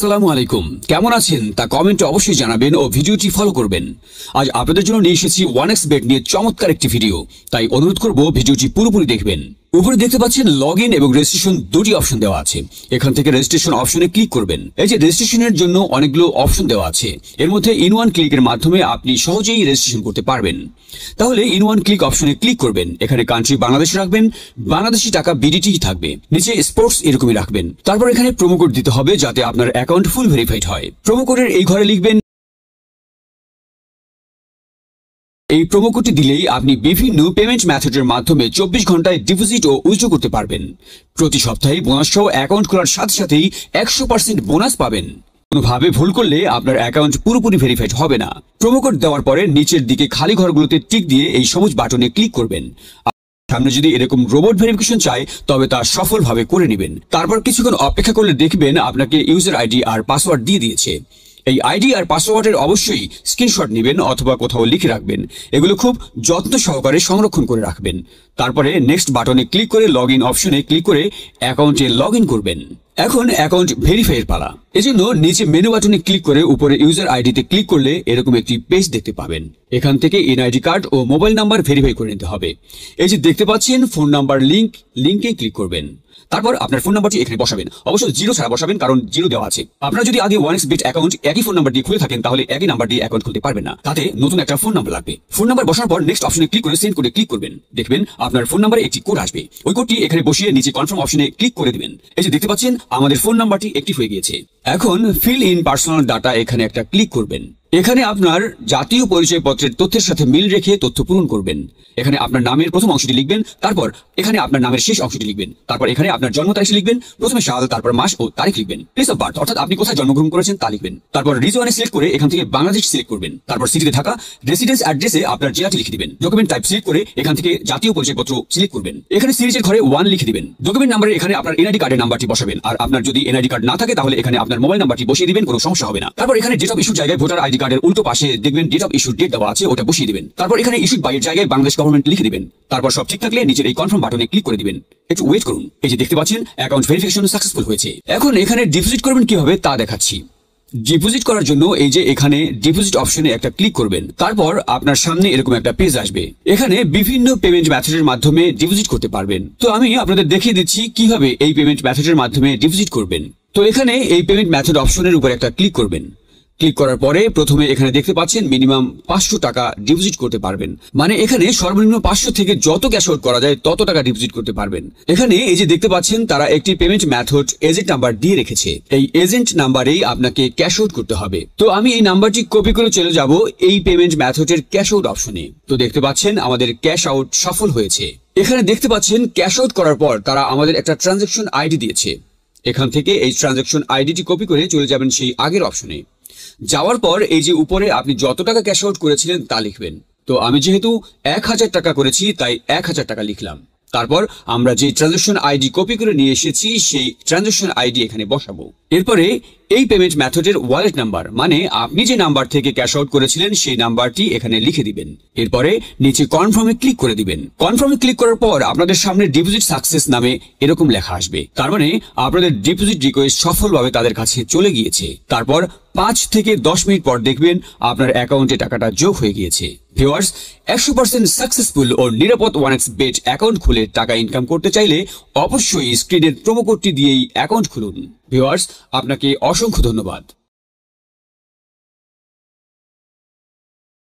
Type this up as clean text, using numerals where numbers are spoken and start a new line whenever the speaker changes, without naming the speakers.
আসসালামু আলাইকুম, কেমন আছেন তা কমেন্টে অবশ্যই জানাবেন ও ভিডিওটি ফলো করবেন। আজ আপনাদের জন্য নিয়ে এসেছি 1xBet নিয়ে চমৎকার একটি ভিডিও, তাই অনুরোধ করব ভিডিওটি পুরোপুরি দেখবেন। উপরে দেখতে পাচ্ছেন লগইন এবং রেজিস্ট্রেশন দুটি অপশন দেওয়া আছে। এখান থেকে রেজিস্ট্রেশন অপশনে ক্লিক করবেন। এই যে রেজিস্ট্রেশনের জন্য অনেকগুলো অপশন দেওয়া আছে, এর মধ্যে ইন ওয়ান ক্লিকের মাধ্যমে আপনি সহজেই রেজিস্ট্রেশন করতে পারবেন। তাহলে ইন ওয়ান ক্লিক অপশনে ক্লিক করবেন। এখানে কান্ট্রি বাংলাদেশ রাখবেন, বাংলাদেশি টাকা বিডিটি থাকবে, নিচে স্পোর্টস এরকমই রাখবেন। তারপর এখানে প্রোমো কোড দিতে হবে যাতে আপনার অ্যাকাউন্ট ফুল ভেরিফাইড হয়। প্রোমো কোডের এই ঘরে লিখবেন। এই প্রোমো কোডটি দিলেই আপনি বিভিন্ন পেমেন্ট মেথডের মাধ্যমে 24 ঘন্টায় ডিপোজিট ও উইথড্র করতে পারবেন। প্রতি সপ্তাহে বোনাস সহ অ্যাকাউন্ট খোলার সাথে সাথেই 100% বোনাস পাবেন। কোনোভাবে ভুল করলে আপনার অ্যাকাউন্ট পুরোপুরি ভেরিফাইড হবে না। প্রোমো কোড দেওয়ার পরে নিচের দিকে খালি ঘরগুলোতে টিক দিয়ে এই সবুজ বাটনে ক্লিক করবেন। সামনে যদি এরকম রোবট ভেরিফিকেশন চাই তবে তা সফলভাবে করে নেবেন। তারপর কিছুক্ষণ অপেক্ষা করলে দেখবেন আপনাকে ইউজার আইডি আর পাসওয়ার্ড দিয়ে দিয়েছে। এই আইডি আর পাসওয়ার্ডের অবশ্যই স্ক্রিনশট নেবেন অথবা কোথাও লিখে রাখবেন। এগুলো খুব যত্ন সহকারে সংরক্ষণ করে রাখবেন। তারপরে নেক্সট বাটনে ক্লিক করে লগইন অপশনে ক্লিক করে অ্যাকাউন্টে লগইন করবেন। এখন অ্যাকাউন্ট ভেরিফাইয়ের পালা। এজন্য নিচে মেনু বাটনে ক্লিক করে উপরে ইউজার আইডিতে ক্লিক করলে এরকম একটি পেজ দেখতে পাবেন। এখান থেকে এনআইডি কার্ড ও মোবাইল নাম্বার ভেরিফাই করে নিতে হবে। এই যে দেখতে পাচ্ছেন ফোন নাম্বার লিংকে ক্লিক করবেন। তারপর আপনার ফোন নাম্বারটি এখানে বসাবেন। অবশ্যই জিরো ছাড়া বসাবেন, কারণ জিরো দেওয়া আছে। আপনারা যদি আগে 1xBet অ্যাকাউন্ট একই ফোন নাম্বার দিয়ে খুলে থাকেন তাহলে একই নাম্বার দিয়ে অ্যাকাউন্ট খুলতে পারবেন না, তাতে নতুন একটা ফোন নাম্বার লাগবে। ফোন নাম্বার বসানোর পর নেক্সট অপশনে ক্লিক করে সেন্ড কোডে ক্লিক করবেন। দেখবেন আপনার ফোন নাম্বারে একটি কোড আসবে। ওই কোডটি এখানে বসিয়ে নিচে কনফার্ম অপশনে ক্লিক করে দিবেন। এই যে দেখতে পাচ্ছেন আমাদের ফোন নাম্বারটি অ্যাক্টিভ হয়ে গিয়েছে। এখন ফিল ইন পার্সোনাল ডাটা এখানে একটা ক্লিক করবেন। এখানে আপনার জাতীয় পরিচয়পত্রের তথ্যের সাথে মিল রেখে তথ্য পূরণ করবেন। এখানে আপনার নামের প্রথম অংশটি লিখবেন, তারপর এখানে আপনার নামের শেষ অংশটি লিখবেন, তারপর এখানে আপনার জন্ম তারিখ লিখবেন। প্রথমে সাল, তারপর মাস ও তারিখ লিখবেন। প্লেস অফ বার্থ অর্থাৎ আপনি কোথায় জন্মগ্রহণ করেছেন তা লিখবেন। তারপর রিজনে সিলেক্ট করে এখান থেকে বাংলাদেশ সিলেক্ট করবেন। তারপর সিটিতে থাকা রেসিডেন্স অ্যাড্রেসে আপনার জেলাটি লিখে দিবেন। ডকুমেন্ট টাইপ সিলেক্ট করে এখান থেকে জাতীয় পরিচয়পত্র সিলেক্ট করবেন। এখানে সিরিজের ঘরে 1 লিখে দিবেন। ডকুমেন্ট নাম্বারে এখানে আপনার এনআইডি কার্ডের নাম্বারটি বসাবেন। আর আপনার যদি এনআইডি কার্ড না থাকে তাহলে এখানে আপনার মোবাইল নাম্বারটি বসিয়ে দিবেন, কোনো সমস্যা হবে না। তারপর এখানে ডেট অফ ইস্যুর জায়গায় ভোটার আইডি কার্ডের উল্টো পাশে দেখবেন ডেট অফ ইস্যুর ডেট দেওয়া আছে, ওটা বসিয়ে দিবেন। তারপর এখানে ইস্যুড বাই এর জায়গায় বাংলাদেশ গভর্নমেন্ট লিখে দিবেন। তারপর সব ঠিক থাকলে নিচের এই কনফার্ম বাটনে ক্লিক করে দিবেন। একটু ওয়েট করুন। এই যে দেখতে পাচ্ছেন অ্যাকাউন্ট ভেরিফিকেশন সাকসেসফুল হয়েছে। এখন এখানে ডিপোজিট করবেন কিভাবে তা দেখাচ্ছি। ডিপোজিট করার জন্য এই যে এখানে ডিপোজিট অপশনে একটা ক্লিক করবেন। তারপর আপনার সামনে এরকম একটা পেজ আসবে। এখানে বিভিন্ন পেমেন্ট মেথডের মাধ্যমে ডিপোজিট করতে পারবেন। তো আমি আপনাদের দেখিয়ে দিচ্ছি কিভাবে এই পেমেন্ট মেথডের মাধ্যমে ডিপোজিট করবেন। তো এখানে এই পেমেন্ট মেথড অপশনের উপর একটা ক্লিক করবেন। ক্লিক করার পরে প্রথমে এখানে দেখতে পাচ্ছেন মিনিমাম 500 টাকা ডিপোজিট করতে পারবেন। মানে এখানে সর্বনিম্ন 500 থেকে যত ক্যাশ আউট করা যায় তত টাকা ডিপোজিট করতে পারবেন। এখানে এই যে দেখতে পাচ্ছেন তারা একটি পেমেন্ট মেথড এজেন্ট নাম্বার দিয়ে রেখেছে। এই এজেন্ট নাম্বারেই আপনাকে ক্যাশ আউট করতে হবে। তো আমি এই নাম্বারটি কপি করে চলে যাব এই পেমেন্ট মেথডের ক্যাশ আউট অপশনে। তো দেখতে পাচ্ছেন আমাদের ক্যাশ আউট সফল হয়েছে। এখানে দেখতে পাচ্ছেন ক্যাশ আউট করার পর তারা আমাদের একটা ট্রানজাকশন আইডি দিয়েছে। এখান থেকে এই ট্রানজাকশন আইডিটি কপি করে চলে যাবেন সেই আগের অপশনে। যাওয়ার পর এই যে উপরে আপনি যত টাকা ক্যাশ আউট করেছিলেন তা লিখবেন। তো আমি যেহেতু 1000 টাকা করেছি তাই 1000 টাকা লিখলাম। তারপর আমরা যে ট্রানজাকশন আইডি কপি করে নিয়ে এসেছি সেই ট্রানজাকশন আইডি এখানে বসাবো। এরপরে এই পেমেন্ট মেথডের ওয়ালেট নাম্বার, মানে আপনি যে নাম্বার থেকে ক্যাশ আউট করেছিলেন সেই নাম্বারটি এখানে লিখে দিবেন। এরপরে নিচে কনফার্মে ক্লিক করে দিবেন। কনফার্মে ক্লিক করার পর আপনাদের সামনে ডিপোজিট সাকসেস নামে এরকম লেখা আসবে। তার মানে আপনাদের ডিপোজিট রিকোয়েস্ট সফলভাবে তাদের কাছে চলে গিয়েছে। তারপর 5 থেকে 10 মিনিট পর দেখবেন আপনার অ্যাকাউন্টে টাকাটা যোগ হয়ে গিয়েছে। ভিউয়ার্স, 100% সাকসেসফুল ও নিরাপদ 1xBet অ্যাকাউন্ট খুলে টাকা ইনকাম করতে চাইলে অবশ্যই স্ক্রিনের প্রোমো কোডটি দিয়েই অ্যাকাউন্ট খুলুন। ভিউয়ার্স, আপনাকে অসংখ্য ধন্যবাদ।